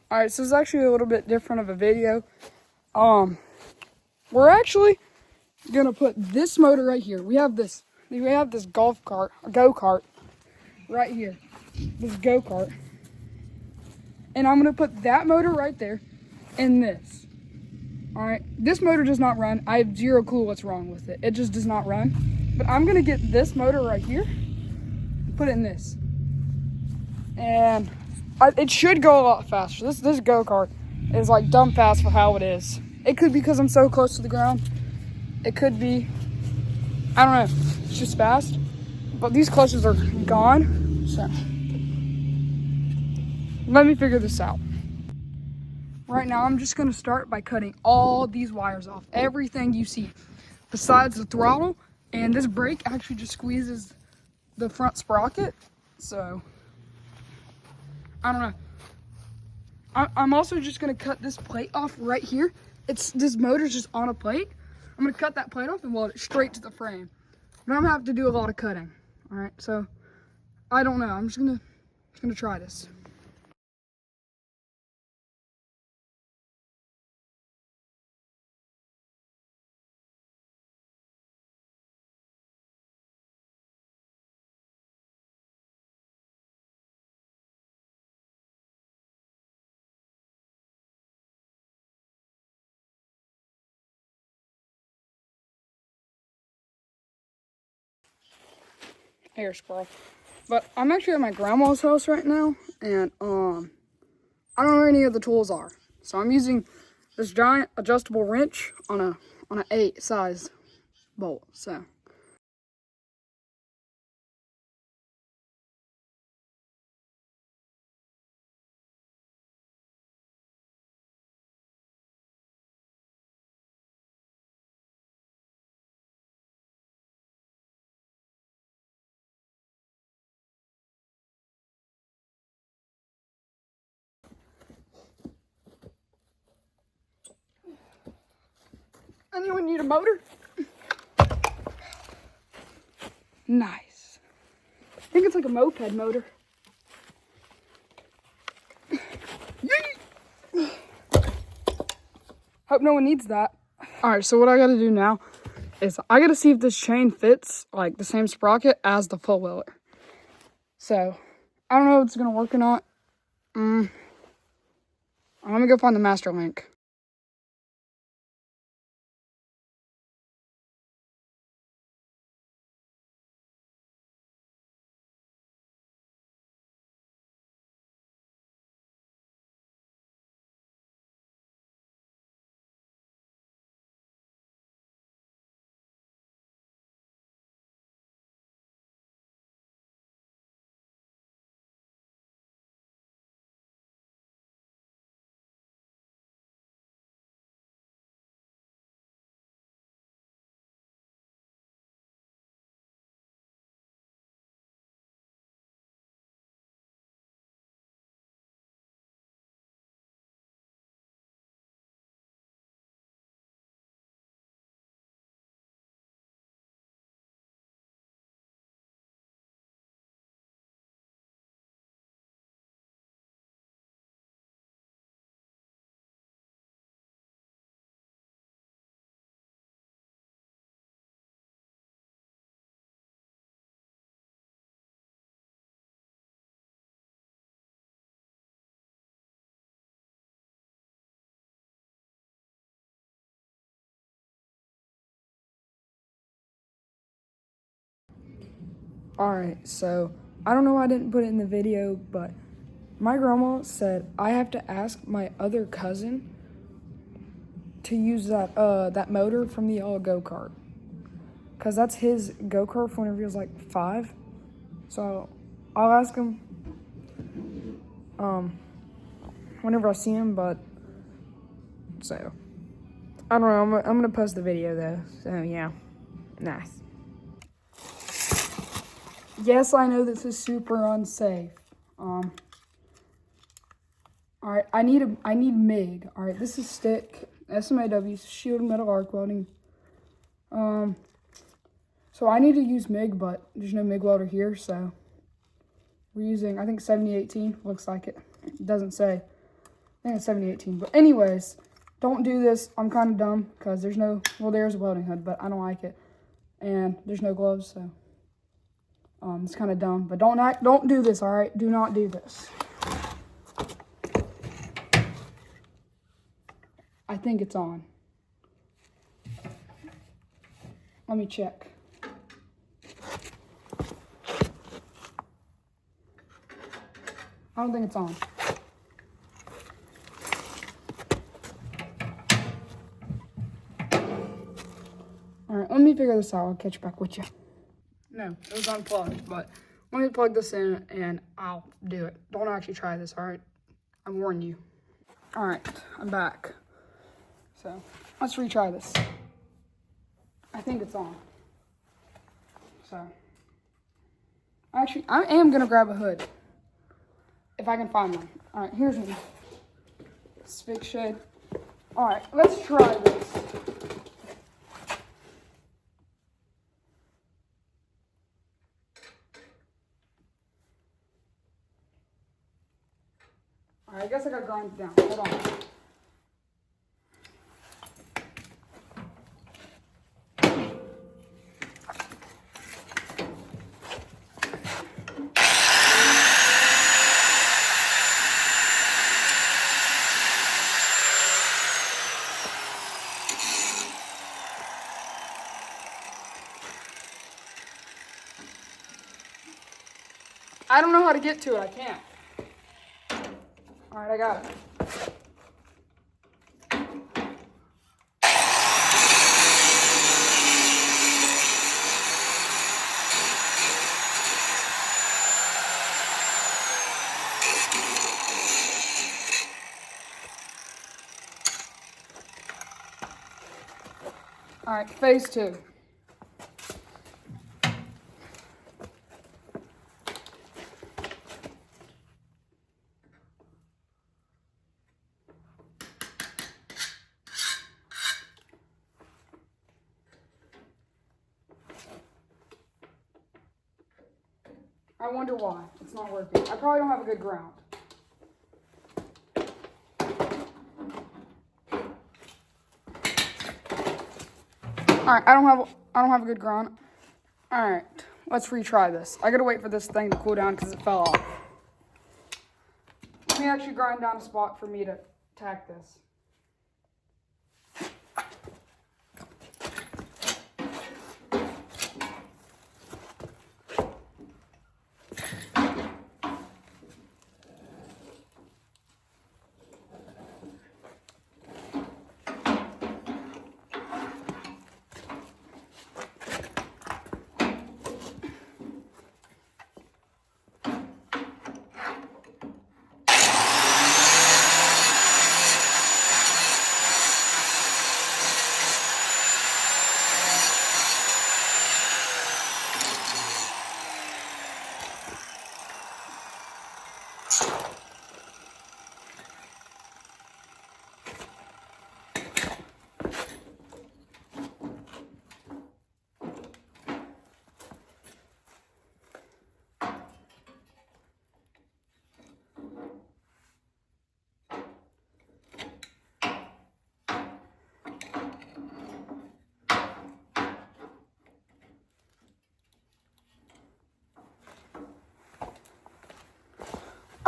All right, so it's actually a little bit different of a video. We're actually gonna put this motor right here. We have this golf cart, a go-kart, right here. This go-kart. And I'm gonna put that motor right there and this. All right, this motor does not run. I have zero clue what's wrong with it. It just does not run. But I'm gonna get this motor right here, put it in this. And it should go a lot faster. This go-kart is like dumb fast for how it is. It could be because I'm so close to the ground. It could be, I don't know, it's just fast. But these clutches are gone, so let me figure this out. Right now, I'm just gonna start by cutting all these wires off. Everything you see, besides the throttle, and this brake actually just squeezes the front sprocket, so I don't know. I'm also just gonna cut this plate off right here. This motor's just on a plate. I'm gonna cut that plate off and weld it straight to the frame. But I'm gonna have to do a lot of cutting. All right, so I don't know. I'm just gonna try this. Air squirrel. But I'm actually at my grandma's house right now, and I don't know where any of the tools are. So I'm using this giant adjustable wrench on an 8 size bolt. So anyone need a motor? Nice. I think it's like a moped motor. Hope no one needs that. All right, so what I gotta do now is I gotta see if this chain fits like the same sprocket as the full wheeler. So I don't know if it's gonna work or not. I'm gonna go find the master link. All right, so I don't know why I didn't put it in the video, but my grandma said I have to ask my other cousin to use that motor from the go-kart, because that's his go-kart from whenever he was like 5. So I'll ask him whenever I see him, but so I don't know. I'm gonna post the video though. So yeah, nice. Yes, I know this is super unsafe. All right, I need MIG. All right, this is stick SMAW, shield metal arc welding. So I need to use MIG, but there's no MIG welder here, so we're using, I think 7018, looks like it. It doesn't say. think it's 7018. But anyways, don't do this. I'm kind of dumb because there's no, well, there's a welding hood, but I don't like it. And there's no gloves, so it's kind of dumb. But don't do this, all right? Do not do this. I think it's on. Let me check. I don't think it's on. All right, let me figure this out. I'll catch back with you. No, it was unplugged, but let me plug this in and I'll do it. Don't actually try this, all right? I warn you. All right, I'm back. So let's retry this. I think it's on. So actually, I am gonna grab a hood if I can find one. All right, here's one. Spic shade. All right, let's try this. All right, I guess I gotta grind it down. Hold on. I don't know how to get to it. I can't. All right, I got it. All right, phase 2. I wonder why it's not working. I probably don't have a good ground. All right, I don't have a good ground. All right, let's retry this. I gotta wait for this thing to cool down because it fell off. Let me actually grind down a spot for me to tack this.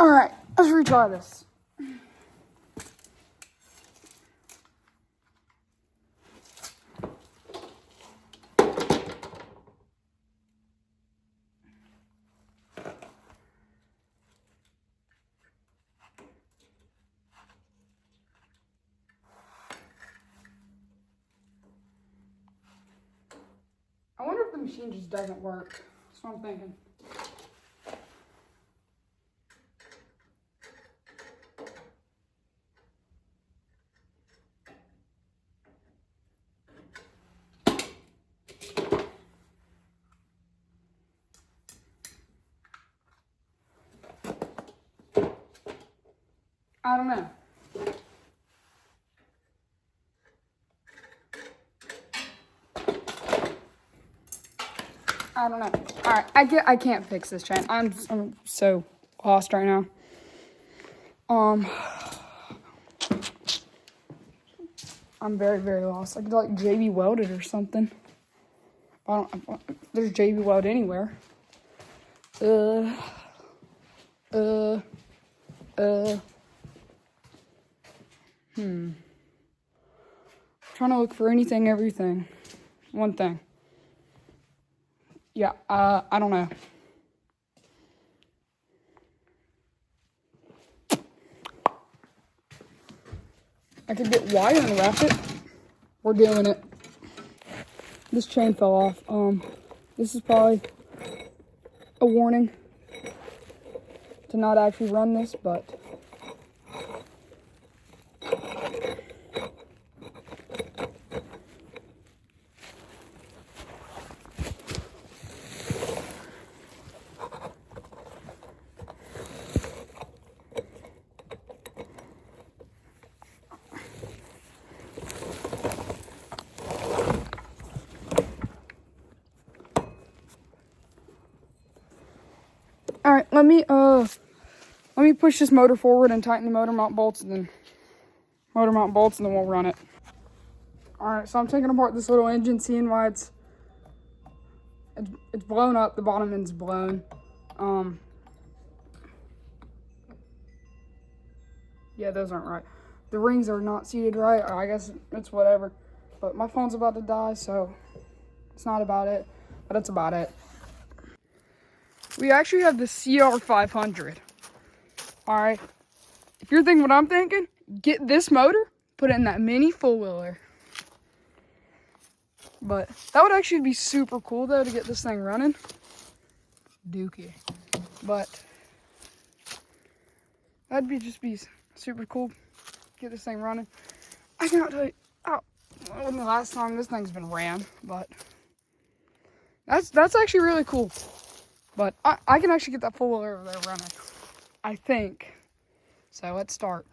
All right, let's retry this. I wonder if the machine just doesn't work. That's what I'm thinking. I don't know. I don't know. All right, I can't fix this chain. I'm so lost right now. I'm very, very lost. I could like JB Weld it or something. There's JB Weld anywhere. Trying to look for anything, everything. One thing. Yeah, I don't know. I could get wire and wrap it. We're doing it. This chain fell off. This is probably a warning to not actually run this, but all right, let me push this motor forward and tighten the motor mount bolts, and then we'll run it. All right, so I'm taking apart this little engine, seeing why it's blown up. The bottom end's blown. Yeah, those aren't right. The rings are not seated right. I guess it's whatever. But my phone's about to die, so it's not about it, but it's about it. We actually have the CR500. All right. If you're thinking what I'm thinking, get this motor, put it in that mini four-wheeler. But that would actually be super cool, though, to get this thing running. Dookie. But that'd just be super cool. Get this thing running. I cannot tell you when the last time this thing's been ran, but that's actually really cool. But I can actually get that four-wheeler over there running, I think. So let's start.